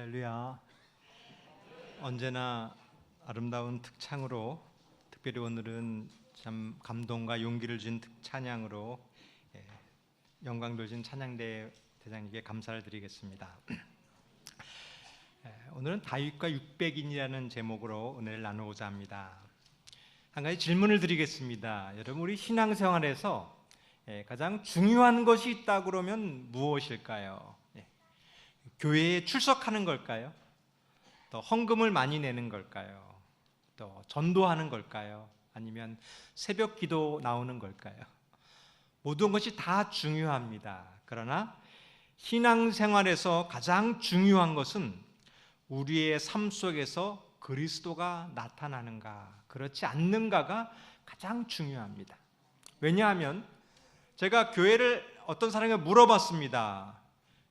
할렐루야. 언제나 아름다운 특창으로, 특별히 오늘은 참 감동과 용기를 준 찬양으로 영광 돌진 찬양대 대장님께 감사를 드리겠습니다. 오늘은 다윗과 600인이라는 제목으로 은혜를 나누고자 합니다. 한 가지 질문을 드리겠습니다. 여러분, 우리 신앙생활에서 가장 중요한 것이 있다 그러면 무엇일까요? 교회에 출석하는 걸까요? 또 헌금을 많이 내는 걸까요? 또 전도하는 걸까요? 아니면 새벽 기도 나오는 걸까요? 모든 것이 다 중요합니다. 그러나 신앙생활에서 가장 중요한 것은 우리의 삶 속에서 그리스도가 나타나는가, 그렇지 않는가가 가장 중요합니다. 왜냐하면 제가 교회를 어떤 사람에게 물어봤습니다.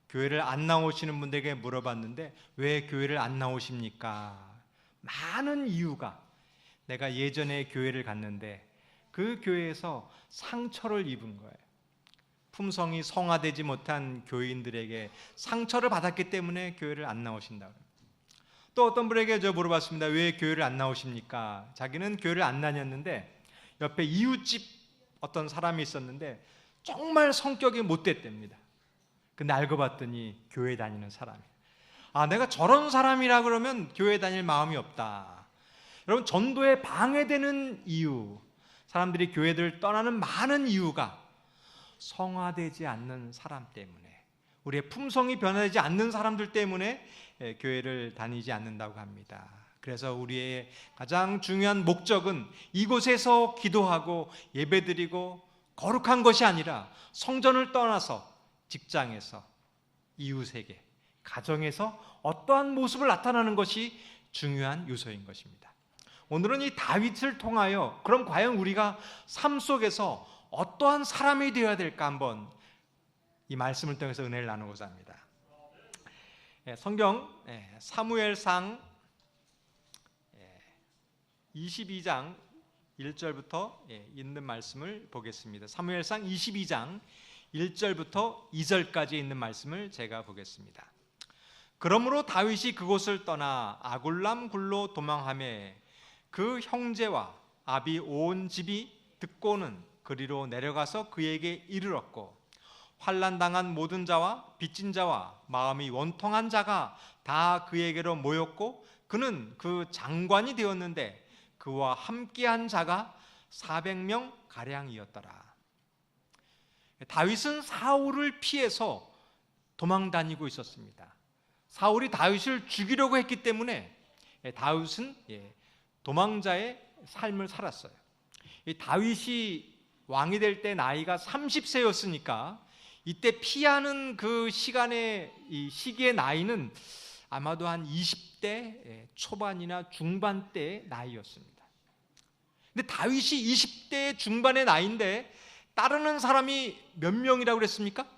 교회를 안 나오시는 분들에게 물어봤는데 왜 교회를 안 나오십니까? 많은 이유가, 내가 예전에 교회를 갔는데 그 교회에서 상처를 입은 거예요. 품성이 성화되지 못한 교인들에게 상처를 받았기 때문에 교회를 안 나오신다고. 또 어떤 분에게 저 물어봤습니다. 왜 교회를 안 나오십니까? 자기는 교회를 안 다녔는데 옆에 이웃집 어떤 사람이 있었는데 정말 성격이 못됐답니다. 근데 알고 봤더니 교회 다니는 사람이에요. 내가 저런 사람이라 그러면 교회 다닐 마음이 없다. 여러분, 전도에 방해되는 이유, 사람들이 교회를 떠나는 많은 이유가 성화되지 않는 사람 때문에, 우리의 품성이 변하지 않는 사람들 때문에 교회를 다니지 않는다고 합니다. 그래서 우리의 가장 중요한 목적은 이곳에서 기도하고 예배드리고 거룩한 것이 아니라 성전을 떠나서 직장에서, 이웃에게, 가정에서 어떠한 모습을 나타나는 것이 중요한 요소인 것입니다. 오늘은 이 다윗을 통하여 그럼 과연 우리가 삶 속에서 어떠한 사람이 되어야 될까 한번 이 말씀을 통해서 은혜를 나누고자 합니다. 성경 사무엘상 22장 1절부터 있는 말씀을 보겠습니다. 사무엘상 22장 1절부터 2절까지 있는 말씀을 제가 보겠습니다. 그러므로 다윗이 그곳을 떠나 아굴람 굴로 도망하며 그 형제와 아비 온 집이 듣고는 그리로 내려가서 그에게 이르렀고, 환난당한 모든 자와 빚진 자와 마음이 원통한 자가 다 그에게로 모였고, 그는 그 장관이 되었는데 그와 함께한 자가 400명 가량이었더라. 다윗은 사울을 피해서 도망 다니고 있었습니다. 사울이 다윗을 죽이려고 했기 때문에 다윗은 도망자의 삶을 살았어요. 다윗이 왕이 될 때 나이가 30세였으니까 이때 피하는 그 시기의 나이는 아마도 한 20대 초반이나 중반대의 나이였습니다. 근데 다윗이 20대 중반의 나이인데 따르는 사람이 몇 명이라고 그랬습니까?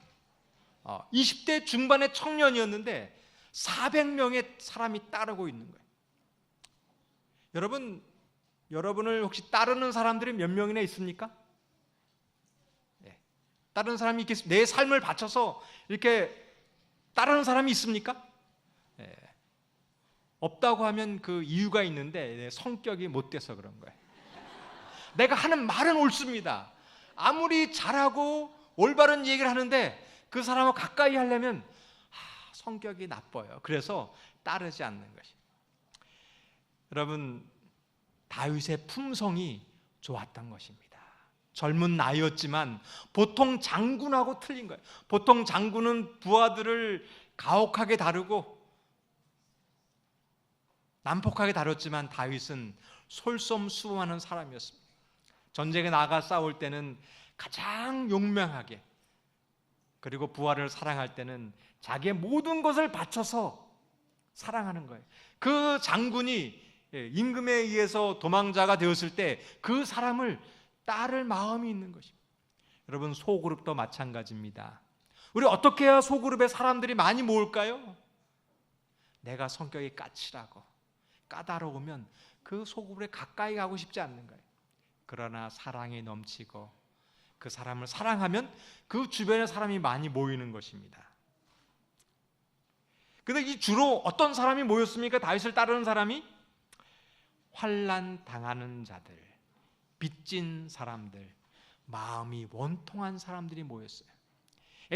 20대 중반의 청년이었는데 400명의 사람이 따르고 있는 거예요. 여러분을 혹시 따르는 사람들이 몇 명이나 있습니까? 따르는 사람이 있겠습니까? 내 삶을 바쳐서 이렇게 따르는 사람이 있습니까? 없다고 하면 그 이유가 있는데 내 성격이 못돼서 그런 거예요. 내가 하는 말은 옳습니다. 아무리 잘하고 올바른 얘기를 하는데 그 사람을 가까이 하려면 성격이 나빠요. 그래서 따르지 않는 것이. 여러분, 다윗의 품성이 좋았던 것입니다. 젊은 나이였지만 보통 장군하고 틀린 거예요. 보통 장군은 부하들을 가혹하게 다루고 난폭하게 다뤘지만 다윗은 솔선수범하는 사람이었습니다. 전쟁에 나가 싸울 때는 가장 용맹하게, 그리고 부하를 사랑할 때는 자기의 모든 것을 바쳐서 사랑하는 거예요. 그 장군이 임금에 의해서 도망자가 되었을 때 그 사람을 따를 마음이 있는 것입니다. 여러분, 소그룹도 마찬가지입니다. 우리 어떻게 해야 소그룹에 사람들이 많이 모을까요? 내가 성격이 까칠하고 까다로우면 그 소그룹에 가까이 가고 싶지 않는 거예요. 그러나 사랑이 넘치고 그 사람을 사랑하면 그 주변에 사람이 많이 모이는 것입니다. 근데 이 주로 어떤 사람이 모였습니까? 다윗을 따르는 사람이 환난 당하는 자들, 빚진 사람들, 마음이 원통한 사람들이 모였어요.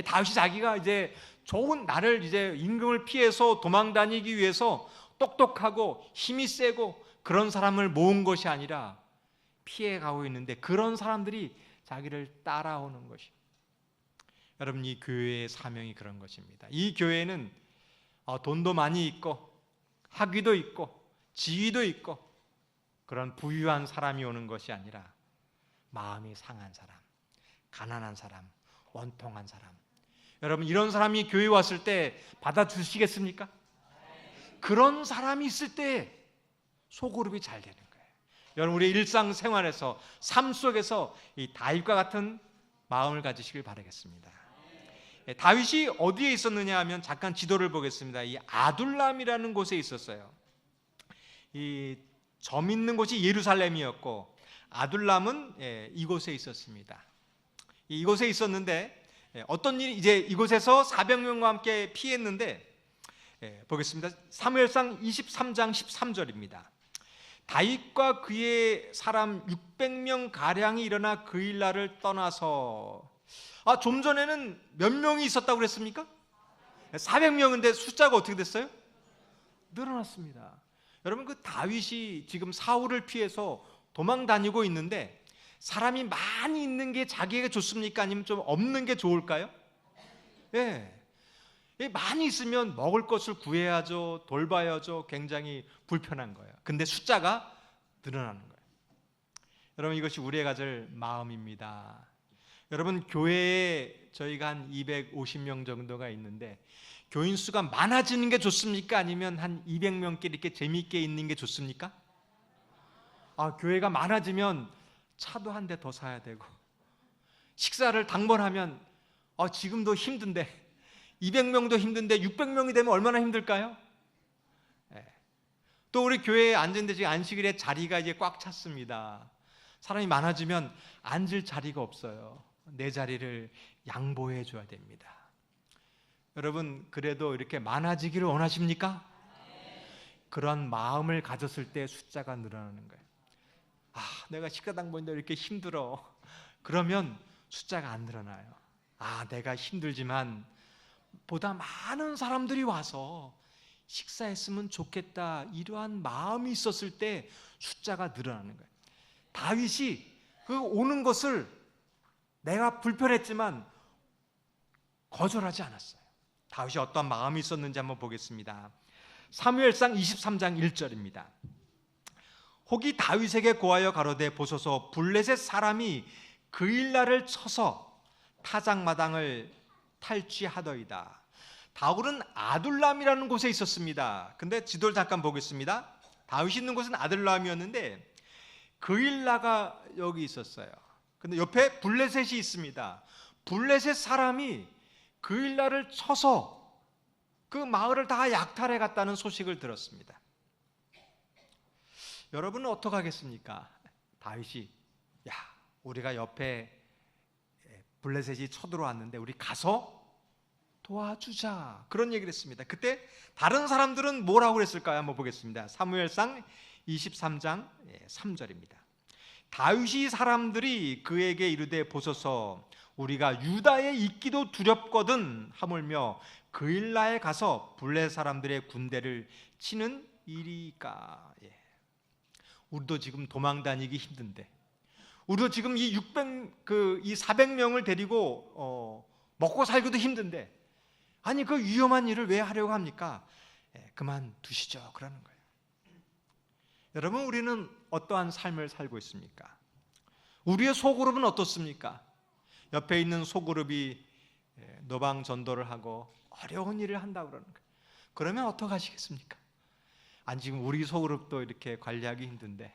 다윗이 자기가 이제 좋은 나를 이제 임금을 피해서 도망 다니기 위해서 똑똑하고 힘이 세고 그런 사람을 모은 것이 아니라 피해 가고 있는데 그런 사람들이 자기를 따라오는 것이. 여러분, 이 교회의 사명이 그런 것입니다. 이 교회는 돈도 많이 있고 학위도 있고 지위도 있고 그런 부유한 사람이 오는 것이 아니라 마음이 상한 사람, 가난한 사람, 원통한 사람. 여러분, 이런 사람이 교회에 왔을 때 받아주시겠습니까? 그런 사람이 있을 때 소그룹이 잘 되는 거예요. 여러분, 우리 일상생활에서 삶 속에서 이 다윗과 같은 마음을 가지시길 바라겠습니다. 다윗이 어디에 있었느냐 하면 잠깐 지도를 보겠습니다. 이 아둘람이라는 곳에 있었어요. 이 점 있는 곳이 예루살렘이었고 아둘람은 이곳에 있었습니다. 이곳에 있었는데 어떤 일이 이제 이곳에서 400명과 함께 피했는데 보겠습니다. 사무엘상 23장 13절입니다. 다윗과 그의 사람 600명 가량이 일어나 그 일날을 떠나서 좀 전에는 몇 명이 있었다고 그랬습니까? 400명인데 숫자가 어떻게 됐어요? 늘어났습니다. 여러분, 그 다윗이 지금 사울을 피해서 도망 다니고 있는데 사람이 많이 있는 게 자기에게 좋습니까? 아니면 좀 없는 게 좋을까요? 많이 있으면 먹을 것을 구해야죠, 돌봐야죠. 굉장히 불편한 거예요. 근데 숫자가 늘어나는 거예요. 여러분, 이것이 우리가 가질 마음입니다. 여러분, 교회에 저희가 한 250명 정도가 있는데 교인 수가 많아지는 게 좋습니까? 아니면 한 200명끼리 이렇게 재미있게 있는 게 좋습니까? 교회가 많아지면 차도 한 대 더 사야 되고 식사를 당번하면 지금도 힘든데 200명도 힘든데 600명이 되면 얼마나 힘들까요? 또 우리 교회에 앉은데 지금 안식일에 자리가 이제 꽉 찼습니다. 사람이 많아지면 앉을 자리가 없어요. 내 자리를 양보해 줘야 됩니다. 여러분, 그래도 이렇게 많아지기를 원하십니까? 그런 마음을 가졌을 때 숫자가 늘어나는 거예요. 내가 식사당 보는데 이렇게 힘들어. 그러면 숫자가 안 늘어나요. 내가 힘들지만 보다 많은 사람들이 와서 식사했으면 좋겠다, 이러한 마음이 있었을 때 숫자가 늘어나는 거예요. 다윗이 그 오는 것을 내가 불편했지만 거절하지 않았어요. 다윗이 어떤 마음이 있었는지 한번 보겠습니다. 사무엘상 23장 1절입니다. 혹이 다윗에게 고하여 가로되 보소서 블레셋 사람이 그 일날을 쳐서 타작마당을 탈취하더이다. 다윗은 아둘람이라는 곳에 있었습니다. 근데 지도를 잠깐 보겠습니다. 다윗이 있는 곳은 아둘람이었는데 그 일라가 여기 있었어요. 근데 옆에 블레셋이 있습니다. 블레셋 사람이 그 일날을 쳐서 그 마을을 다 약탈해 갔다는 소식을 들었습니다. 여러분은 어떻게 하겠습니까? 다윗이 우리가 옆에 블레셋이 쳐들어왔는데 우리 가서 도와주자, 그런 얘기를 했습니다. 그때 다른 사람들은 뭐라고 그랬을까요? 한번 보겠습니다. 사무엘상 23장 3절입니다. 다윗이 사람들이 그에게 이르되 보소서 우리가 유다에 있기도 두렵거든 하물며 그 일라에 가서 블레셋 사람들의 군대를 치는 일이까. 우리도 지금 도망 다니기 힘든데, 우리도 지금 이 400명을 데리고 먹고 살기도 힘든데, 그 위험한 일을 왜 하려고 합니까? 그만두시죠, 그러는 거예요. 여러분, 우리는 어떠한 삶을 살고 있습니까? 우리의 소그룹은 어떻습니까? 옆에 있는 소그룹이 노방 전도를 하고 어려운 일을 한다고 그러는 거예요. 그러면 어떻게 하시겠습니까? 지금 우리 소그룹도 이렇게 관리하기 힘든데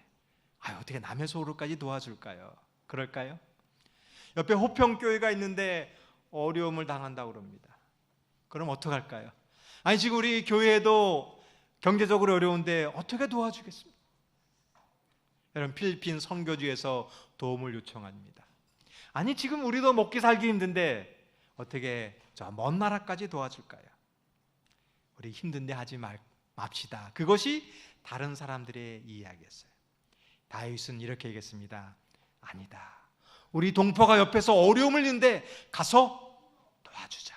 어떻게 남의 소그룹까지 도와줄까요? 그럴까요? 옆에 호평교회가 있는데 어려움을 당한다고 그럽니다. 그럼 어떡할까요? 지금 우리 교회도 경제적으로 어려운데 어떻게 도와주겠습니까? 여러분, 필리핀 선교지에서 도움을 요청합니다. 지금 우리도 먹기 살기 힘든데 어떻게 저 먼 나라까지 도와줄까요? 우리 힘든데 하지 맙시다. 그것이 다른 사람들의 이야기였어요. 다윗은 이렇게 얘기했습니다. 아니다. 우리 동포가 옆에서 어려움을 있는데 가서 도와주자.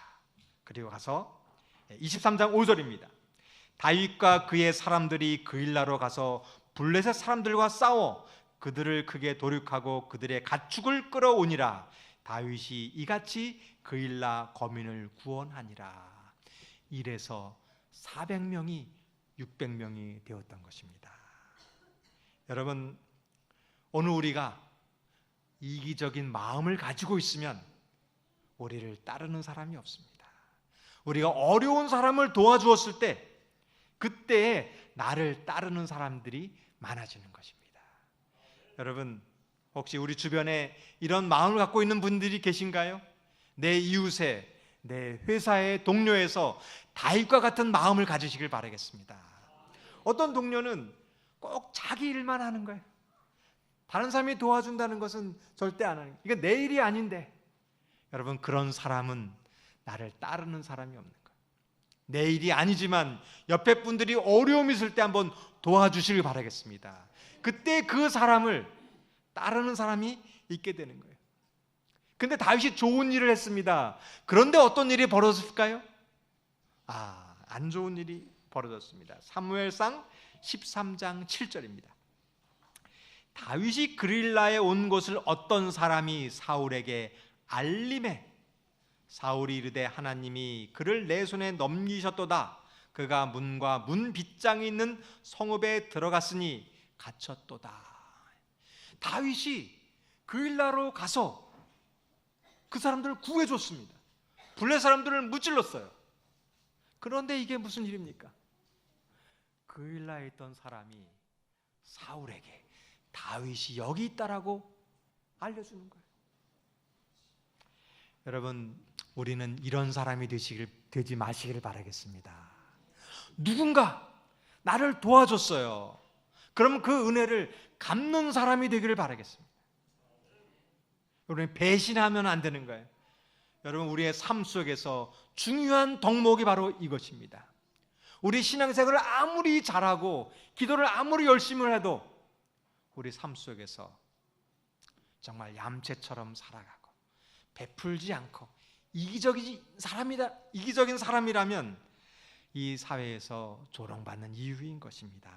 그리고 가서 23장 5절입니다. 다윗과 그의 사람들이 그일라로 가서 블레셋 사람들과 싸워 그들을 크게 도륙하고 그들의 가축을 끌어오니라. 다윗이 이같이 그일라 거민을 구원하니라. 이래서 400명이 600명이 되었던 것입니다. 여러분, 오늘 우리가 이기적인 마음을 가지고 있으면 우리를 따르는 사람이 없습니다. 우리가 어려운 사람을 도와주었을 때 그때 나를 따르는 사람들이 많아지는 것입니다. 여러분, 혹시 우리 주변에 이런 마음을 갖고 있는 분들이 계신가요? 내 이웃에, 내 회사의 동료에서 다윗과 같은 마음을 가지시길 바라겠습니다. 어떤 동료는 꼭 자기 일만 하는 거예요. 다른 사람이 도와준다는 것은 절대 안 하는 거예요. 이게 내 일이 아닌데. 여러분, 그런 사람은 나를 따르는 사람이 없는 거예요. 내 일이 아니지만 옆에 분들이 어려움이 있을 때 한번 도와주시길 바라겠습니다. 그때 그 사람을 따르는 사람이 있게 되는 거예요. 근데 다윗이 좋은 일을 했습니다. 그런데 어떤 일이 벌어졌을까요? 안 좋은 일이 벌어졌습니다. 사무엘상 13장 7절입니다. 다윗이 그릴라에 온 것을 어떤 사람이 사울에게 알림해 사울이 이르되 하나님이 그를 내 손에 넘기셨도다. 그가 문과 문 빗장이 있는 성읍에 들어갔으니 갇혔도다. 다윗이 그릴라로 가서 그 사람들을 구해줬습니다. 블레 사람들을 무찔렀어요. 그런데 이게 무슨 일입니까? 그릴라에 있던 사람이 사울에게 다윗이 여기 있다라고 알려주는 거예요. 여러분, 우리는 이런 사람이 되지 마시기를 바라겠습니다. 누군가 나를 도와줬어요. 그럼 그 은혜를 갚는 사람이 되기를 바라겠습니다. 여러분, 배신하면 안 되는 거예요. 여러분, 우리의 삶 속에서 중요한 덕목이 바로 이것입니다. 우리 신앙생활을 아무리 잘하고 기도를 아무리 열심히 해도 우리 삶 속에서 정말 얌체처럼 살아가고 베풀지 않고 이기적인 사람이라면 이 사회에서 조롱받는 이유인 것입니다.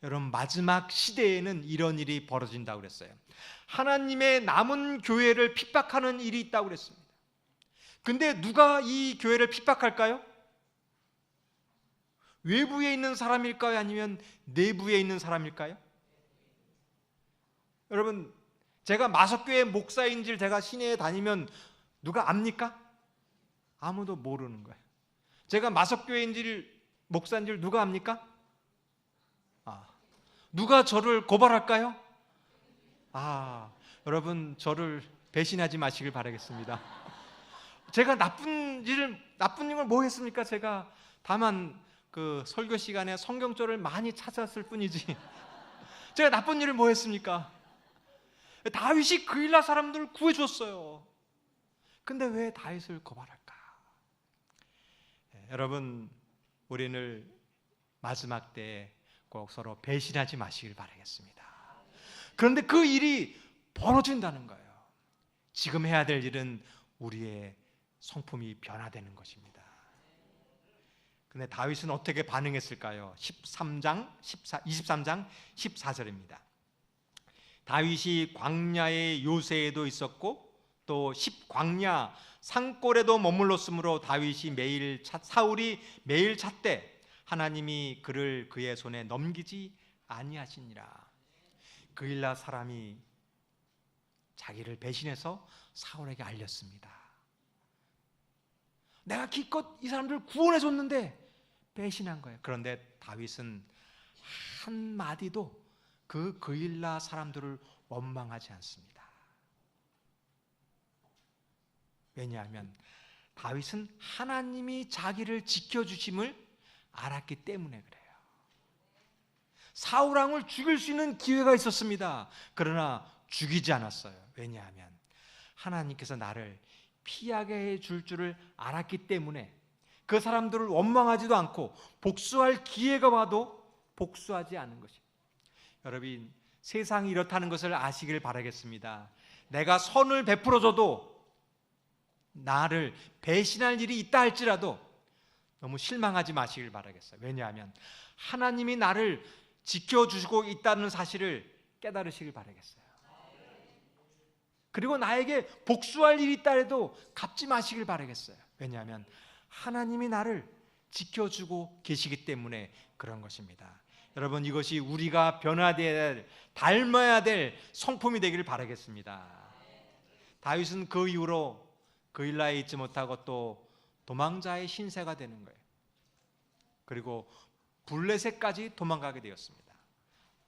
여러분, 마지막 시대에는 이런 일이 벌어진다고 그랬어요. 하나님의 남은 교회를 핍박하는 일이 있다고 그랬습니다. 근데 누가 이 교회를 핍박할까요? 외부에 있는 사람일까요? 아니면 내부에 있는 사람일까요? 여러분, 제가 마석교회 목사인지를 제가 시내에 다니면 누가 압니까? 아무도 모르는 거예요. 제가 마석교회인지를 목사인지를 누가 압니까? 누가 저를 고발할까요? 여러분, 저를 배신하지 마시길 바라겠습니다. 제가 나쁜 일을 뭐 했습니까? 제가 다만 그 설교 시간에 성경절을 많이 찾았을 뿐이지 제가 나쁜 일을 뭐 했습니까? 다윗이 그일라 사람들을 구해줬어요. 근데 왜 다윗을 고발할까? 여러분, 우리는 마지막 때에 꼭 서로 배신하지 마시길 바라겠습니다. 그런데 그 일이 벌어진다는 거예요. 지금 해야 될 일은 우리의 성품이 변화되는 것입니다. 근데 다윗은 어떻게 반응했을까요? 23장 14절입니다. 다윗이 광야의 요새에도 있었고 또 광야 산골에도 머물렀으므로 사울이 매일 찾되 하나님이 그를 그의 손에 넘기지 아니하시니라. 그일라 사람이 자기를 배신해서 사울에게 알렸습니다. 내가 기껏 이 사람들을 구원해줬는데 배신한 거예요. 그런데 다윗은 한마디도 그일라 사람들을 원망하지 않습니다. 왜냐하면 다윗은 하나님이 자기를 지켜주심을 알았기 때문에 그래요. 사울왕을 죽일 수 있는 기회가 있었습니다. 그러나 죽이지 않았어요. 왜냐하면 하나님께서 나를 피하게 해줄 줄을 알았기 때문에 그 사람들을 원망하지도 않고 복수할 기회가 와도 복수하지 않은 것입니다. 여러분, 세상이 이렇다는 것을 아시길 바라겠습니다. 내가 선을 베풀어줘도 나를 배신할 일이 있다 할지라도 너무 실망하지 마시길 바라겠어요. 왜냐하면 하나님이 나를 지켜주시고 있다는 사실을 깨달으시길 바라겠어요. 그리고 나에게 복수할 일이 있다 해도 갚지 마시길 바라겠어요. 왜냐하면 하나님이 나를 지켜주고 계시기 때문에 그런 것입니다. 여러분, 이것이 우리가 변화되어야 될, 닮아야 될 성품이 되기를 바라겠습니다. 다윗은 그 이후로 그일라에 있지 못하고 또 도망자의 신세가 되는 거예요. 그리고 블레셋까지 도망가게 되었습니다.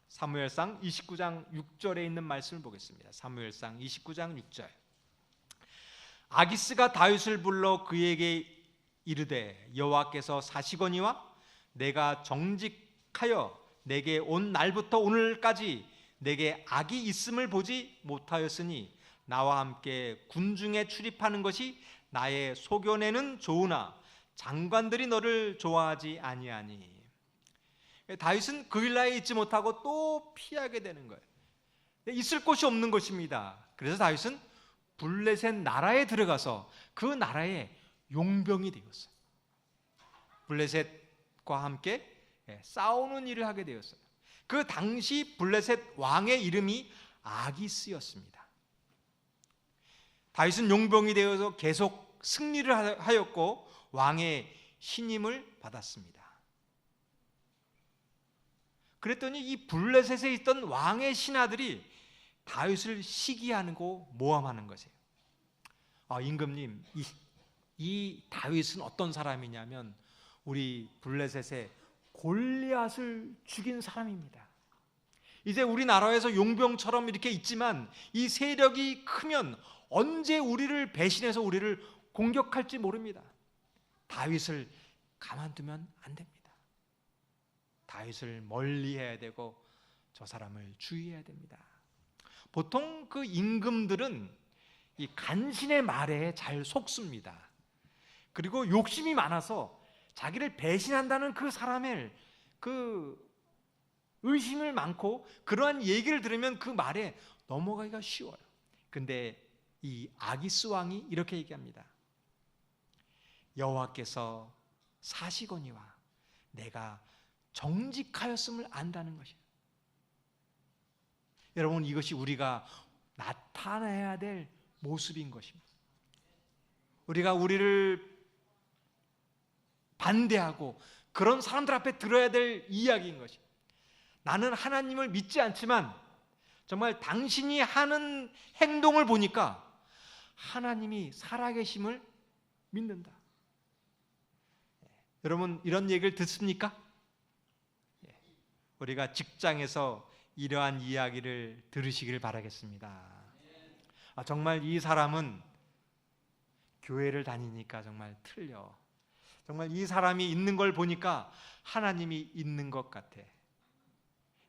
사무엘상 29장 6절에 있는 말씀을 보겠습니다. 사무엘상 29장 6절. 아기스가 다윗을 불러 그에게 이르되 여호와께서 사시거니와 내가 정직하여 내게 온 날부터 오늘까지 내게 악이 있음을 보지 못하였으니 나와 함께 군중에 출입하는 것이 나의 소견에는 좋으나 장관들이 너를 좋아하지 아니하니. 다윗은 그일라에 있지 못하고 또 피하게 되는 거예요. 있을 곳이 없는 것입니다. 그래서 다윗은 블레셋 나라에 들어가서 그 나라의 용병이 되었어요. 블레셋과 함께 싸우는 일을 하게 되었어요. 그 당시 블레셋 왕의 이름이 아기스였습니다. 다윗은 용병이 되어서 계속 승리를 하였고 왕의 신임을 받았습니다. 그랬더니 이 블레셋에 있던 왕의 신하들이 다윗을 시기하고 모함하는 것이에요. 임금님, 이 다윗은 어떤 사람이냐면 우리 블레셋의 골리앗을 죽인 사람입니다. 이제 우리나라에서 용병처럼 이렇게 있지만 이 세력이 크면 언제 우리를 배신해서 우리를 공격할지 모릅니다. 다윗을 가만두면 안 됩니다. 다윗을 멀리해야 되고 저 사람을 주의해야 됩니다. 보통 그 임금들은 이 간신의 말에 잘 속습니다. 그리고 욕심이 많아서 자기를 배신한다는 그 사람의 그 의심을 많고 그러한 얘기를 들으면 그 말에 넘어가기가 쉬워요. 근데 이 아기스 왕이 이렇게 얘기합니다. 여호와께서 사시거니와 내가 정직하였음을 안다는 것이에요. 여러분, 이것이 우리가 나타내야 될 모습인 것입니다. 우리가 우리를 반대하고 그런 사람들 앞에 들어야 될 이야기인 것입니다. 나는 하나님을 믿지 않지만 정말 당신이 하는 행동을 보니까 하나님이 살아계심을 믿는다. 여러분, 이런 얘기를 듣습니까? 우리가 직장에서 이러한 이야기를 들으시길 바라겠습니다. 정말 이 사람은 교회를 다니니까 정말 틀려. 정말 이 사람이 있는 걸 보니까 하나님이 있는 것 같아.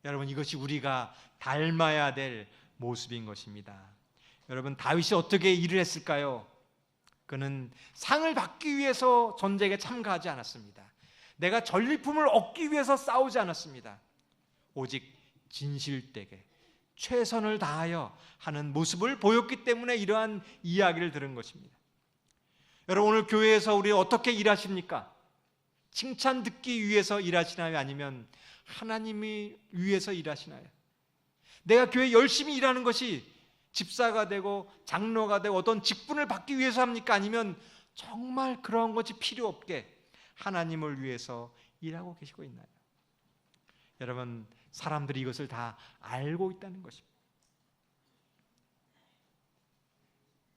여러분, 이것이 우리가 닮아야 될 모습인 것입니다. 여러분, 다윗이 어떻게 일을 했을까요? 그는 상을 받기 위해서 전쟁에 참가하지 않았습니다. 내가 전리품을 얻기 위해서 싸우지 않았습니다. 오직 진실되게 최선을 다하여 하는 모습을 보였기 때문에 이러한 이야기를 들은 것입니다. 여러분, 오늘 교회에서 우리 어떻게 일하십니까? 칭찬 듣기 위해서 일하시나요? 아니면 하나님이 위해서 일하시나요? 내가 교회 열심히 일하는 것이 집사가 되고 장로가 되고 어떤 직분을 받기 위해서 합니까? 아니면 정말 그런 것이 필요 없게 하나님을 위해서 일하고 계시고 있나요? 여러분, 사람들이 이것을 다 알고 있다는 것입니다.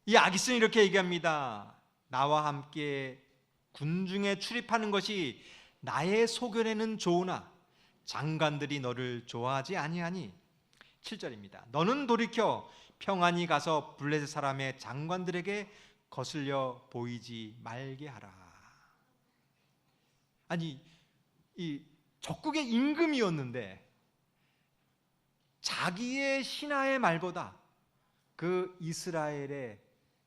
이 아기스는 이렇게 얘기합니다. 나와 함께 군중에 출입하는 것이 나의 소견에는 좋으나 장관들이 너를 좋아하지 아니하니. 7절입니다. 너는 돌이켜 평안히 가서 블레셋 사람의 장관들에게 거슬려 보이지 말게 하라. 아니, 이 적국의 임금이었는데 자기의 신하의 말보다 그 이스라엘의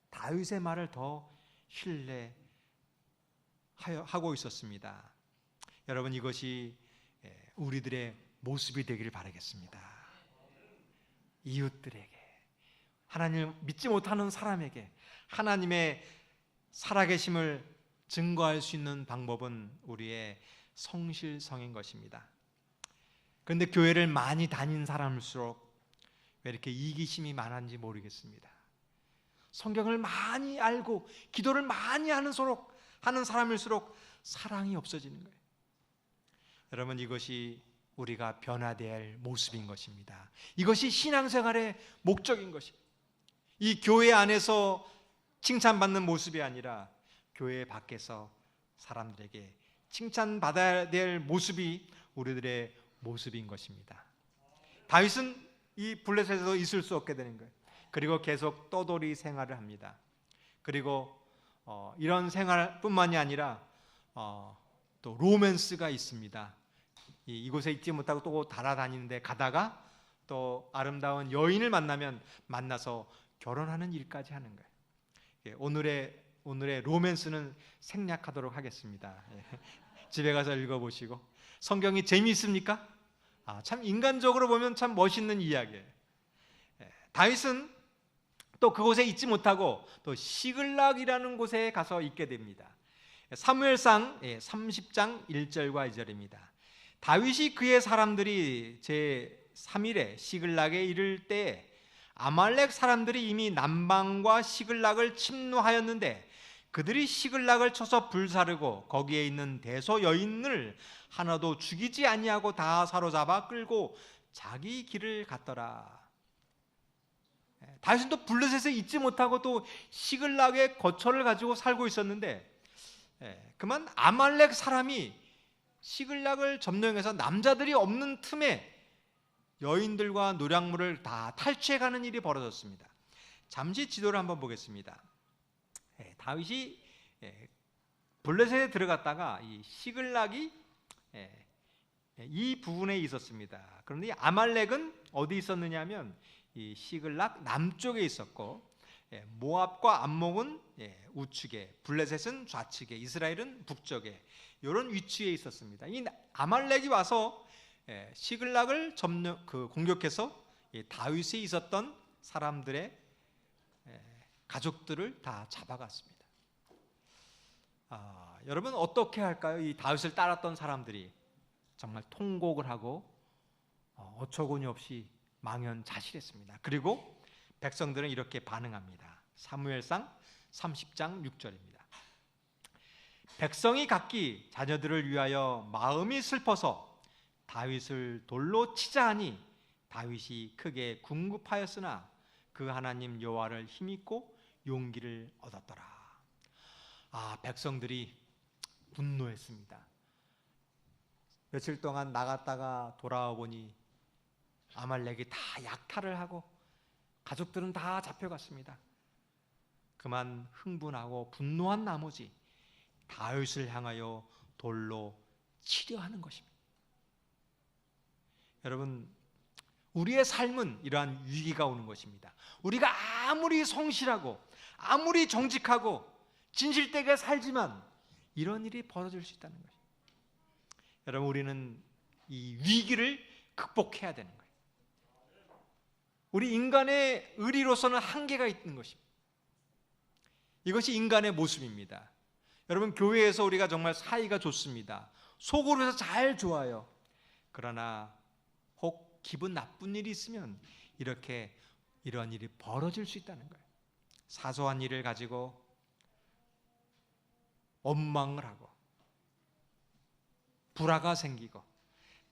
다윗의 말을 더 신뢰하고 하고 있었습니다. 여러분, 이것이 우리들의 모습이 되기를 바라겠습니다. 이웃들에게, 하나님을 믿지 못하는 사람에게 하나님의 살아계심을 증거할 수 있는 방법은 우리의 성실성인 것입니다. 그런데 교회를 많이 다닌 사람일수록 왜 이렇게 이기심이 많은지 모르겠습니다. 성경을 많이 알고 기도를 많이 하는 사람일수록 사랑이 없어지는 거예요. 여러분, 이것이 우리가 변화되어야 할 모습인 것입니다. 이것이 신앙생활의 목적인 것입니다. 이 교회 안에서 칭찬받는 모습이 아니라 교회 밖에서 사람들에게 칭찬받아야 될 모습이 우리들의 모습인 것입니다. 다윗은 이 블레셋에서 있을 수 없게 되는 거예요. 그리고 계속 떠돌이 생활을 합니다. 그리고 이런 생활뿐만이 아니라 또 로맨스가 있습니다. 이곳에 있지 못하고 또 달아다니는데 가다가 또 아름다운 여인을 만나서 결혼하는 일까지 하는 거예요. 오늘의 로맨스는 생략하도록 하겠습니다. 집에 가서 읽어보시고. 성경이 재미있습니까? 참 인간적으로 보면 참 멋있는 이야기예요. 다윗은 또 그곳에 있지 못하고 또 시글락이라는 곳에 가서 있게 됩니다. 사무엘상 30장 1절과 2절입니다. 다윗이 그의 사람들이 제3일에 시글락에 이를 때 아말렉 사람들이 이미 남방과 시글락을 침노하였는데 그들이 시글락을 쳐서 불사르고 거기에 있는 대소 여인을 하나도 죽이지 아니하고 다 사로잡아 끌고 자기 길을 갔더라. 다윗은 또 블레셋에 있지 못하고 또 시글락의 거처를 가지고 살고 있었는데 그만 아말렉 사람이 시글락을 점령해서 남자들이 없는 틈에 여인들과 노략물을 다 탈취해가는 일이 벌어졌습니다. 잠시 지도를 한번 보겠습니다. 다윗이 블레셋에 들어갔다가 이 시글락이 이 부분에 있었습니다. 그런데 이 아말렉은 어디 있었느냐 하면 이 시글락 남쪽에 있었고 모압과 암몬은 우측에, 블레셋은 좌측에, 이스라엘은 북쪽에 이런 위치에 있었습니다. 이 아말렉이 와서 시글락을 공격해서 다윗에 있었던 사람들의 가족들을 다 잡아갔습니다. 여러분, 어떻게 할까요? 이 다윗을 따랐던 사람들이 정말 통곡을 하고 어처구니 없이 망연자실했습니다. 그리고 백성들은 이렇게 반응합니다. 사무엘상 30장 6절입니다. 백성이 각기 자녀들을 위하여 마음이 슬퍼서 다윗을 돌로 치자 하니 다윗이 크게 궁급하였으나 그 하나님 여호와를 힘입고 용기를 얻었더라. 백성들이 분노했습니다. 며칠 동안 나갔다가 돌아와 보니 아말렉이 다 약탈을 하고 가족들은 다 잡혀갔습니다. 그만 흥분하고 분노한 나머지 다윗을 향하여 돌로 치려 하는 것입니다. 여러분, 우리의 삶은 이러한 위기가 오는 것입니다. 우리가 아무리 성실하고 아무리 정직하고 진실되게 살지만 이런 일이 벌어질 수 있다는 것입니다. 여러분, 우리는 이 위기를 극복해야 되는 거예요. 우리 인간의 의리로서는 한계가 있는 것입니다. 이것이 인간의 모습입니다. 여러분, 교회에서 우리가 정말 사이가 좋습니다. 속으로 해서 잘 좋아요. 그러나 혹 기분 나쁜 일이 있으면 이런 일이 벌어질 수 있다는 거예요. 사소한 일을 가지고 원망을 하고 불화가 생기고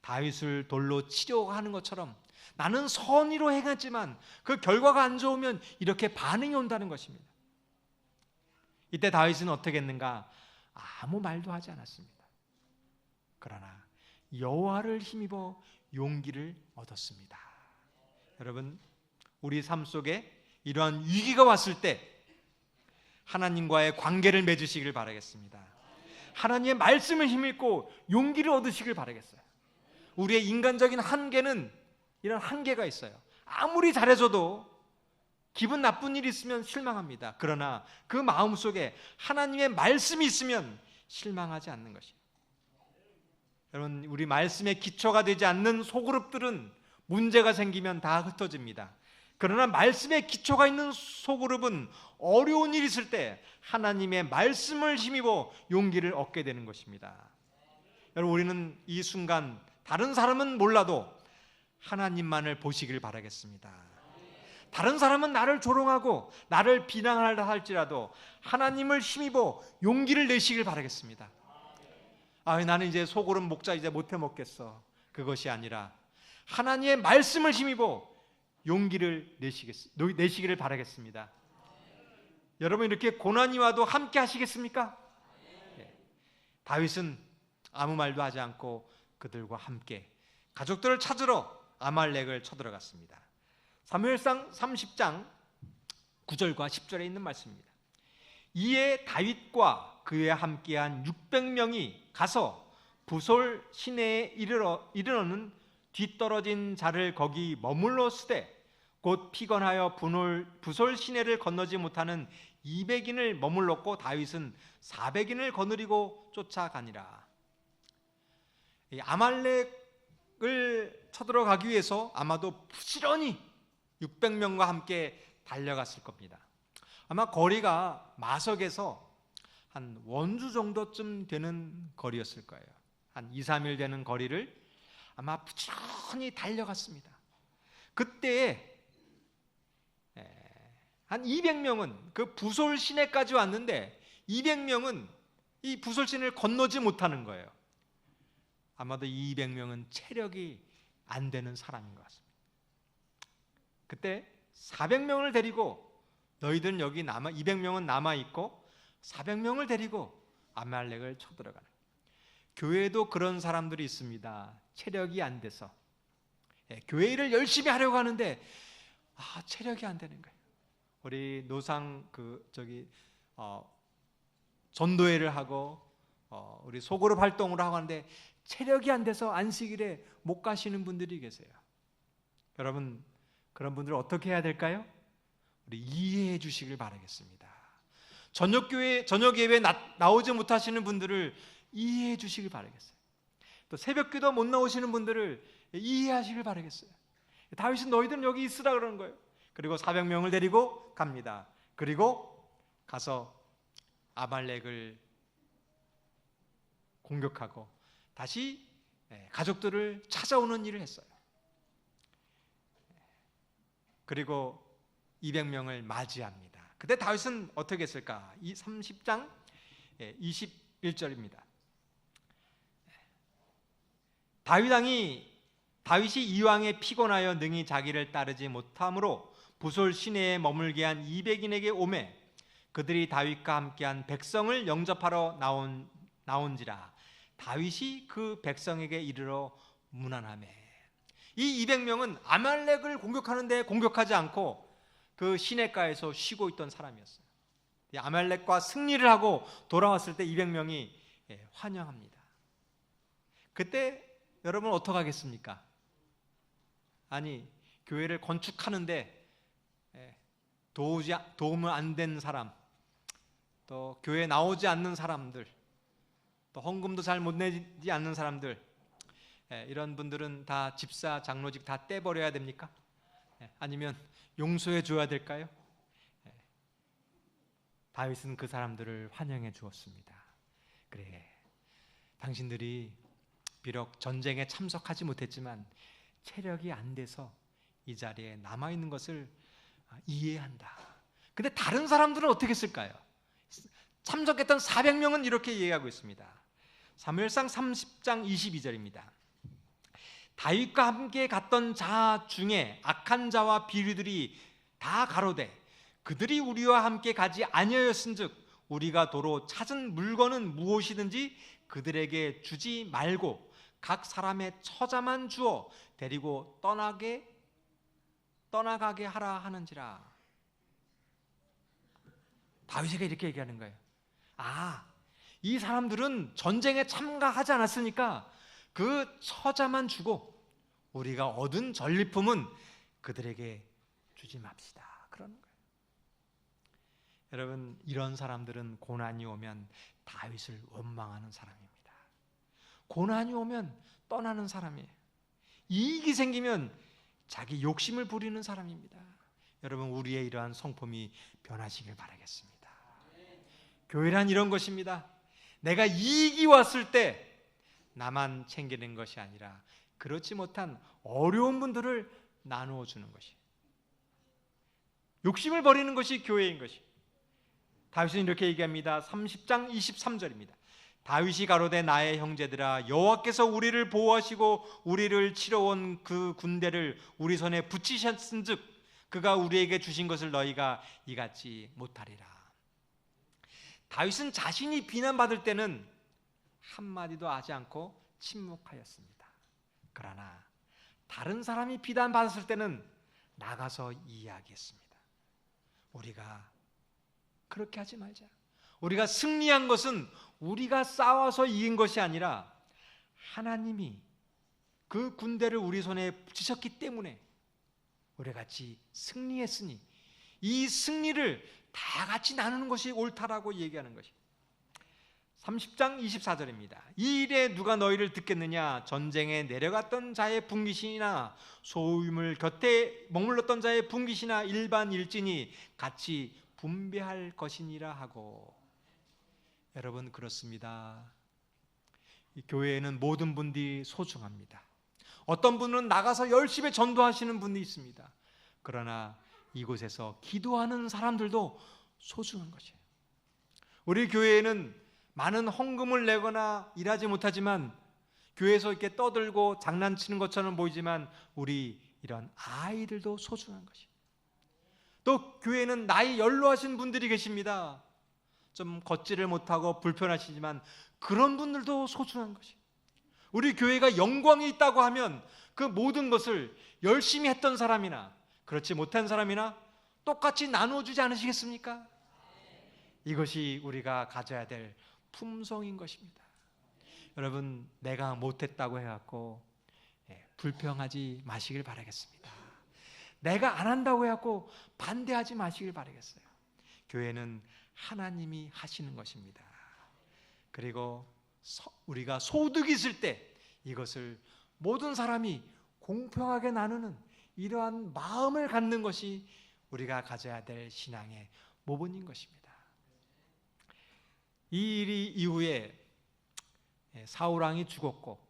다윗을 돌로 치려고 하는 것처럼 나는 선의로 행했지만 그 결과가 안 좋으면 이렇게 반응이 온다는 것입니다. 이때 다윗은 어떻게 했는가? 아무 말도 하지 않았습니다. 그러나 여호와를 힘입어 용기를 얻었습니다. 여러분, 우리 삶 속에 이러한 위기가 왔을 때 하나님과의 관계를 맺으시길 바라겠습니다. 하나님의 말씀을 힘입고 용기를 얻으시길 바라겠어요. 우리의 인간적인 한계는 이런 한계가 있어요. 아무리 잘해줘도 기분 나쁜 일이 있으면 실망합니다. 그러나 그 마음속에 하나님의 말씀이 있으면 실망하지 않는 것이에요. 여러분, 우리 말씀의 기초가 되지 않는 소그룹들은 문제가 생기면 다 흩어집니다. 그러나 말씀의 기초가 있는 소그룹은 어려운 일이 있을 때 하나님의 말씀을 힘입어 용기를 얻게 되는 것입니다. 여러분, 우리는 이 순간 다른 사람은 몰라도 하나님만을 보시길 바라겠습니다. 다른 사람은 나를 조롱하고 나를 비난하려 할지라도 하나님을 힘입어 용기를 내시길 바라겠습니다. 나는 이제 소그룹 목자 이제 못해 먹겠어. 그것이 아니라 하나님의 말씀을 힘입어 용기를 내시기를 바라겠습니다. 여러분, 이렇게 고난이 와도 함께 하시겠습니까? 다윗은 아무 말도 하지 않고 그들과 함께 가족들을 찾으러 아말렉을 쳐들어갔습니다. 사무엘상 30장 9절과 10절에 있는 말씀입니다. 이에 다윗과 그에 함께한 600명이 가서 부솔 시내에 이르러는 뒤떨어진 자를 거기 머물러 쓰되 곧 피곤하여 부솔 시내를 건너지 못하는 200인을 머물렀고 다윗은 400인을 거느리고 쫓아가니라. 아말렉을 쳐들어가기 위해서 아마도 부지런히 600명과 함께 달려갔을 겁니다. 아마 거리가 마석에서 한 원주 정도쯤 되는 거리였을 거예요. 한 2, 3일 되는 거리를 아마 부지런히 달려갔습니다. 그때 한 200명은 그 부솔 시내까지 왔는데 200명은 이 부솔 시내를 건너지 못하는 거예요. 아마도 200명은 체력이 안 되는 사람인 것 같습니다. 그때 400명을 데리고 너희들은 여기 200명은 남아있고 400명을 데리고 아말렉을 쳐들어가는 거예요. 교회에도 그런 사람들이 있습니다. 체력이 안 돼서 교회 일을 열심히 하려고 하는데 체력이 안 되는 거예요. 우리 노상 전도회를 하고 우리 소그룹 활동을 하고 하는데 체력이 안 돼서 안식일에 못 가시는 분들이 계세요. 여러분, 그런 분들 어떻게 해야 될까요? 우리 이해해 주시길 바라겠습니다. 저녁 예배 나오지 못하시는 분들을 이해해 주시길 바라겠어요. 또 새벽 기도 못 나오시는 분들을 이해하시길 바라겠어요. 다윗은 너희들은 여기 있으라 그러는 거예요. 그리고 400명을 데리고 갑니다. 그리고 가서 아말렉을 공격하고 다시 가족들을 찾아오는 일을 했어요. 그리고 200명을 맞이합니다. 그때 다윗은 어떻게 했을까? 30장 21절입니다. 다윗이 이왕에 피곤하여 능히 자기를 따르지 못함으로 부솔 시내에 머물게 한 200인에게 오매 그들이 다윗과 함께한 백성을 영접하러 나온지라 다윗이 그 백성에게 이르러 문안하매. 이 200명은 아말렉을 공격하는데 공격하지 않고 그 시내가에서 쉬고 있던 사람이었어요. 아말렉과 승리를 하고 돌아왔을 때 200명이 환영합니다. 그때 여러분 어떻게 하겠습니까? 아니, 교회를 건축하는데 도움을 안 된 사람, 또 교회에 나오지 않는 사람들, 또 헌금도 잘 못 내지 않는 사람들, 이런 분들은 다 집사, 장로직 다 떼버려야 됩니까? 아니면 용서해 줘야 될까요? 다윗은 그 사람들을 환영해 주었습니다. 그래, 당신들이 비록 전쟁에 참석하지 못했지만 체력이 안 돼서 이 자리에 남아있는 것을 이해한다. 근데 다른 사람들은 어떻게 했을까요? 참석했던 400명은 이렇게 이해하고 있습니다. 사무엘상 30장 22절입니다. 다윗과 함께 갔던 자 중에 악한 자와 비류들이 다 가로되 그들이 우리와 함께 가지 아니하였은즉 우리가 도로 찾은 물건은 무엇이든지 그들에게 주지 말고 각 사람의 처자만 주어 데리고 떠나가게 하라 하는지라. 다윗에게 이렇게 얘기하는 거예요. 이 사람들은 전쟁에 참가하지 않았으니까 그 처자만 주고 우리가 얻은 전리품은 그들에게 주지 맙시다. 그러는 거예요. 여러분, 이런 사람들은 고난이 오면 다윗을 원망하는 사람입니다. 고난이 오면 떠나는 사람이에요. 이익이 생기면 자기 욕심을 부리는 사람입니다. 여러분, 우리의 이러한 성품이 변하시길 바라겠습니다. 교회란 이런 것입니다. 내가 이익이 왔을 때 나만 챙기는 것이 아니라 그렇지 못한 어려운 분들을 나누어 주는 것이, 욕심을 버리는 것이 교회인 것이. 다윗은 이렇게 얘기합니다. 30장 23절입니다. 다윗이 가로되 나의 형제들아, 여호와께서 우리를 보호하시고 우리를 치러온 그 군대를 우리 손에 붙이셨은즉 그가 우리에게 주신 것을 너희가 이같이 못하리라. 다윗은 자신이 비난받을 때는 한마디도 하지 않고 침묵하였습니다. 그러나 다른 사람이 비난받았을 때는 나가서 이야기했습니다. 우리가 그렇게 하지 말자. 우리가 승리한 것은 우리가 싸워서 이긴 것이 아니라 하나님이 그 군대를 우리 손에 붙이셨기 때문에 우리가 같이 승리했으니 이 승리를 다 같이 나누는 것이 옳다라고 얘기하는 것이. 30장 24절입니다. 이 일에 누가 너희를 듣겠느냐? 전쟁에 내려갔던 자의 분깃이나 소유물 곁에 머물렀던 자의 분깃이나 일반 일진이 같이 분배할 것이니라 하고. 여러분, 그렇습니다. 이 교회에는 모든 분들이 소중합니다. 어떤 분은 나가서 열심히 전도하시는 분이 있습니다. 그러나 이곳에서 기도하는 사람들도 소중한 것이에요. 우리 교회에는 많은 헌금을 내거나 일하지 못하지만 교회에서 이렇게 떠들고 장난치는 것처럼 보이지만 우리 이런 아이들도 소중한 것이에요. 또 교회에는 나이 연로하신 분들이 계십니다. 좀 걷지를 못하고 불편하시지만 그런 분들도 소중한 것이에요. 우리 교회가 영광이 있다고 하면 그 모든 것을 열심히 했던 사람이나 그렇지 못한 사람이나 똑같이 나누어주지 않으시겠습니까? 이것이 우리가 가져야 될 품성인 것입니다. 여러분, 내가 못했다고 해갖고 불평하지 마시길 바라겠습니다. 내가 안 한다고 해갖고 반대하지 마시길 바라겠어요. 교회는 하나님이 하시는 것입니다. 그리고 우리가 소득이 있을 때 이것을 모든 사람이 공평하게 나누는 이러한 마음을 갖는 것이 우리가 가져야 될 신앙의 모본인 것입니다. 이 일이 이후에 사울 왕이 죽었고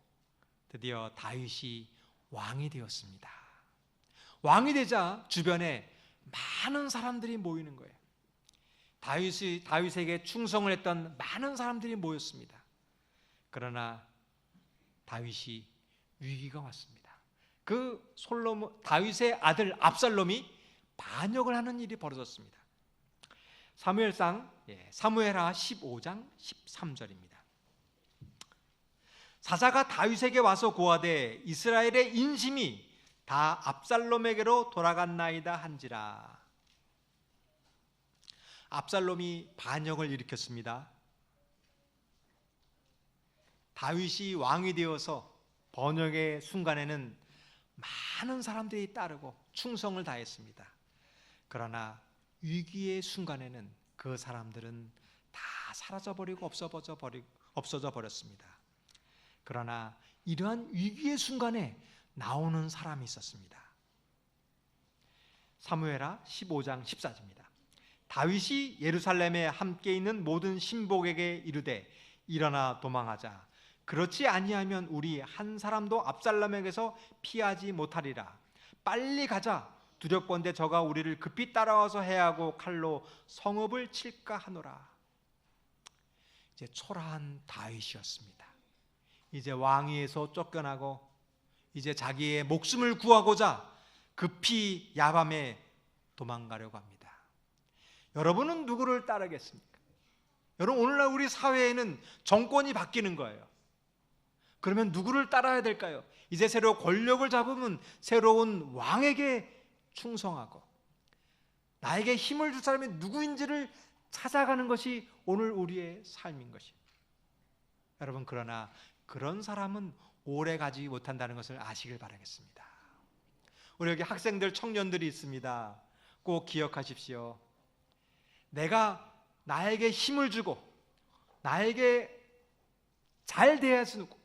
드디어 다윗이 왕이 되었습니다. 왕이 되자 주변에 많은 사람들이 모이는 거예요. 다윗에게 충성을 했던 많은 사람들이 모였습니다. 그러나 다윗이 위기가 왔습니다. 다윗의 아들 압살롬이 반역을 하는 일이 벌어졌습니다. 사무엘하 15장 13절입니다. 사자가 다윗에게 와서 고하되 이스라엘의 인심이 다 압살롬에게로 돌아갔나이다 한지라. 압살롬이 반역을 일으켰습니다. 다윗이 왕이 되어서 번역의 순간에는 많은 사람들이 따르고 충성을 다했습니다. 그러나 위기의 순간에는 그 사람들은 다 사라져버리고 없어져 버렸습니다. 그러나 이러한 위기의 순간에 나오는 사람이 있었습니다. 사무엘하 15장 14절입니다. 다윗이 예루살렘에 함께 있는 모든 신복에게 이르되 일어나 도망하자. 그렇지 아니하면 우리 한 사람도 압살롬에게서 피하지 못하리라. 빨리 가자. 두렵건대 저가 우리를 급히 따라와서 해하고 칼로 성읍을 칠까 하노라. 이제 초라한 다윗이었습니다. 이제 왕위에서 쫓겨나고 이제 자기의 목숨을 구하고자 급히 야밤에 도망가려고 합니다. 여러분은 누구를 따르겠습니까? 여러분, 오늘날 우리 사회에는 정권이 바뀌는 거예요. 그러면 누구를 따라야 될까요? 이제 새로 권력을 잡으면 새로운 왕에게 충성하고 나에게 힘을 줄 사람이 누구인지를 찾아가는 것이 오늘 우리의 삶인 것입니다. 여러분, 그러나 그런 사람은 오래 가지 못한다는 것을 아시길 바라겠습니다. 우리 여기 학생들, 청년들이 있습니다. 꼭 기억하십시오. 내가 나에게 힘을 주고 나에게 잘 대해주고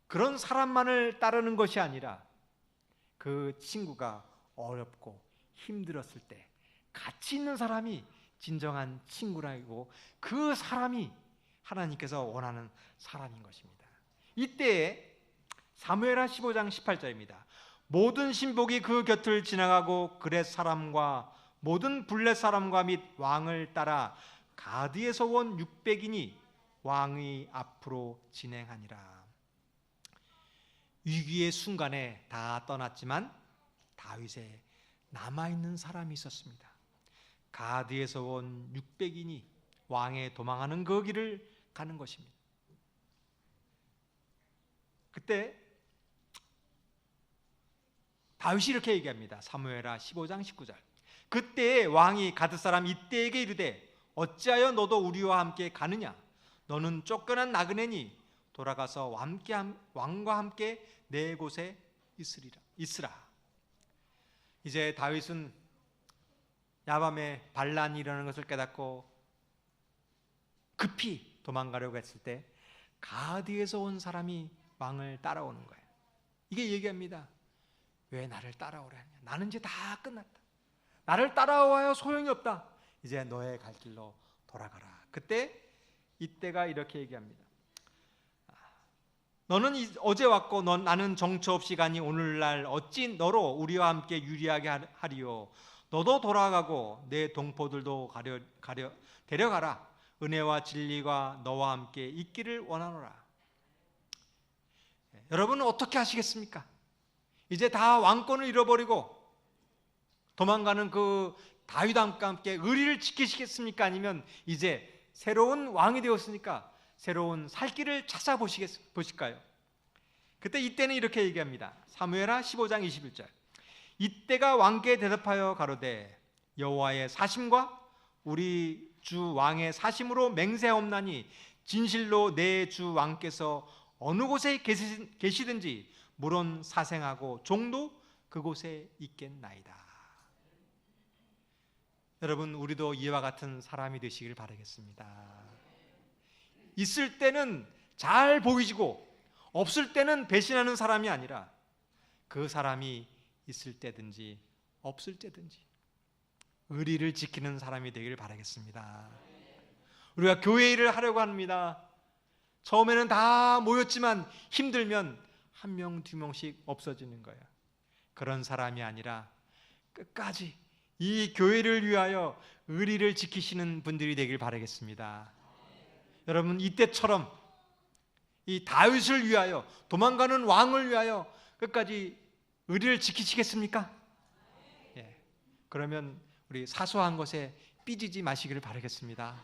그런 사람만을 따르는 것이 아니라 그 친구가 어렵고 힘들었을 때 같이 있는 사람이 진정한 친구라고, 그 사람이 하나님께서 원하는 사람인 것입니다. 이때에 사무엘하 15장 18절입니다. 모든 신복이 그 곁을 지나가고 그렛 사람과 모든 블렛 사람과 및 왕을 따라 가드에서 온 600인이 왕의 앞으로 진행하니라. 위기의 순간에 다 떠났지만 다윗에 남아있는 사람이 있었습니다. 가드에서 온 600인이 왕에 도망하는 그 길을 가는 것입니다. 그때 다윗이 이렇게 얘기합니다. 사무엘하 15장 19절. 그때 왕이 가드 사람 이때에게 이르되 어찌하여 너도 우리와 함께 가느냐? 너는 쫓겨난 나그네니 돌아가서 왕과 함께 내 곳에 있으라. 이제 다윗은 야밤에 반란이 일어나는 것을 깨닫고 급히 도망가려고 했을 때 가드에서 온 사람이 왕을 따라오는 거예요. 이게 얘기합니다. 왜 나를 따라오라 하냐? 나는 이제 다 끝났다. 나를 따라와야 소용이 없다. 이제 너의 갈 길로 돌아가라. 그때 이때가 이렇게 얘기합니다. 너는 어제 왔고 나는 정처 없이 가니 오늘날 어찌 너로 우리와 함께 유리하게 하리요? 너도 돌아가고 내 동포들도 데려가라. 은혜와 진리가 너와 함께 있기를 원하노라. 여러분은 어떻게 하시겠습니까? 이제 다 왕권을 잃어버리고 도망가는 그 다윗과 함께 의리를 지키시겠습니까? 아니면 이제 새로운 왕이 되었으니까 새로운 살 길을 찾아보실까요? 그때 이때는 이렇게 얘기합니다. 사무엘하 15장 21절. 이때가 왕께 대답하여 가로되 여호와의 사심과 우리 주 왕의 사심으로 맹세하옵나니 진실로 내 주 왕께서 어느 곳에 계시든지 물론 사생하고 종도 그곳에 있겠나이다. 여러분, 우리도 이와 같은 사람이 되시길 바라겠습니다. 있을 때는 잘 보이지고 없을 때는 배신하는 사람이 아니라 그 사람이 있을 때든지 없을 때든지 의리를 지키는 사람이 되길 바라겠습니다. 우리가 교회 일을 하려고 합니다. 처음에는 다 모였지만 힘들면 한 명, 두 명씩 없어지는 거예요. 그런 사람이 아니라 끝까지 이 교회를 위하여 의리를 지키시는 분들이 되길 바라겠습니다. 여러분, 이때처럼 이 다윗을 위하여, 도망가는 왕을 위하여 끝까지 의리를 지키시겠습니까? 예. 그러면 우리 사소한 것에 삐지지 마시기를 바라겠습니다.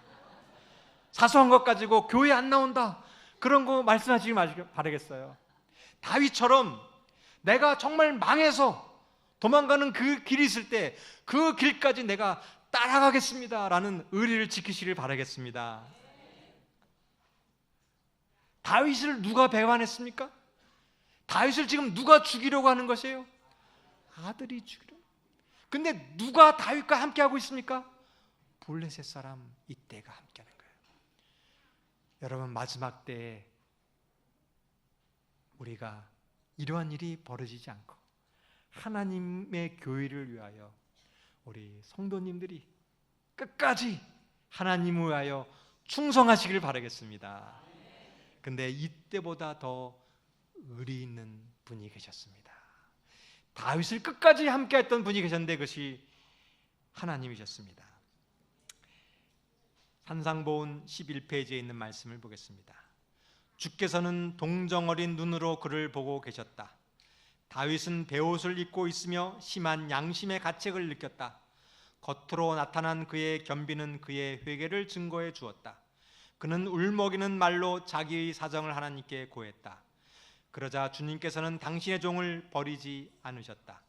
사소한 것 가지고 교회 안 나온다, 그런 거 말씀하시기 바라겠어요. 다윗처럼 내가 정말 망해서 도망가는 그 길이 있을 때 그 길까지 내가 따라가겠습니다 라는 의리를 지키시길 바라겠습니다. 다윗을 누가 배반했습니까? 다윗을 지금 누가 죽이려고 하는 것이에요? 아들이 죽이려고. 근데 누가 다윗과 함께하고 있습니까? 블레셋 사람 이때가 함께하는 거예요. 여러분, 마지막 때에 우리가 이러한 일이 벌어지지 않고 하나님의 교회를 위하여 우리 성도님들이 끝까지 하나님을 위하여 충성하시길 바라겠습니다. 근데 이때보다 더 의리 있는 분이 계셨습니다. 다윗을 끝까지 함께했던 분이 계셨는데 그것이 하나님이셨습니다. 산상보훈 11페이지에 있는 말씀을 보겠습니다. 주께서는 동정어린 눈으로 그를 보고 계셨다. 다윗은 베옷을 입고 있으며 심한 양심의 가책을 느꼈다. 겉으로 나타난 그의 겸비는 그의 회개를 증거해 주었다. 그는 울먹이는 말로 자기의 사정을 하나님께 고했다. 그러자 주님께서는 당신의 종을 버리지 않으셨다.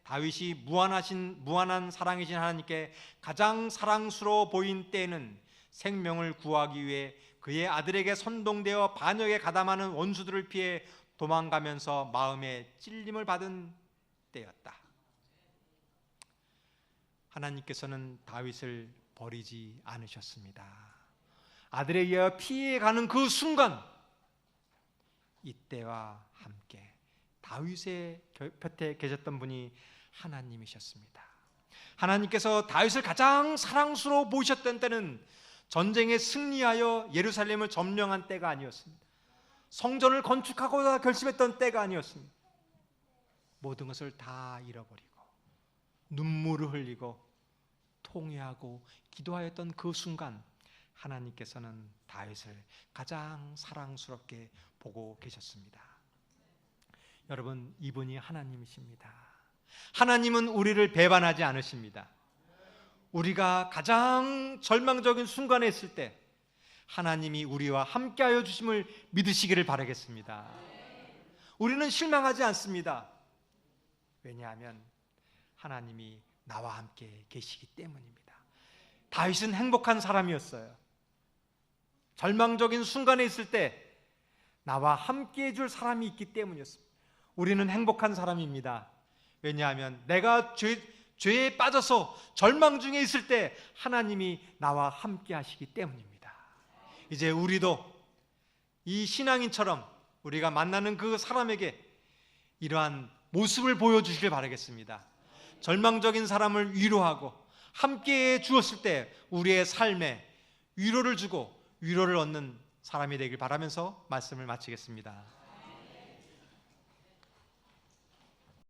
다윗이 무한한 사랑이신 하나님께 가장 사랑스러워 보인 때에는 생명을 구하기 위해 그의 아들에게 선동되어 반역에 가담하는 원수들을 피해 도망가면서 마음에 찔림을 받은 때였다. 하나님께서는 다윗을 버리지 않으셨습니다. 아들에 의하여 피해가는 그 순간 이때와 함께 다윗의 곁에 계셨던 분이 하나님이셨습니다. 하나님께서 다윗을 가장 사랑스러워 보셨던 때는 전쟁에 승리하여 예루살렘을 점령한 때가 아니었습니다. 성전을 건축하고자 결심했던 때가 아니었습니다. 모든 것을 다 잃어버리고 눈물을 흘리고 통회하고 기도하였던 그 순간 하나님께서는 다윗을 가장 사랑스럽게 보고 계셨습니다. 여러분, 이분이 하나님이십니다. 하나님은 우리를 배반하지 않으십니다. 우리가 가장 절망적인 순간에 있을 때 하나님이 우리와 함께하여 주심을 믿으시기를 바라겠습니다. 우리는 실망하지 않습니다. 왜냐하면 하나님이 나와 함께 계시기 때문입니다. 다윗은 행복한 사람이었어요. 절망적인 순간에 있을 때 나와 함께 해줄 사람이 있기 때문이었습니다. 우리는 행복한 사람입니다. 왜냐하면 내가 죄에 빠져서 절망 중에 있을 때 하나님이 나와 함께 하시기 때문입니다. 이제 우리도 이 신앙인처럼 우리가 만나는 그 사람에게 이러한 모습을 보여주시길 바라겠습니다. 절망적인 사람을 위로하고 함께 주었을 때 우리의 삶에 위로를 주고 위로를 얻는 사람이 되길 바라면서 말씀을 마치겠습니다.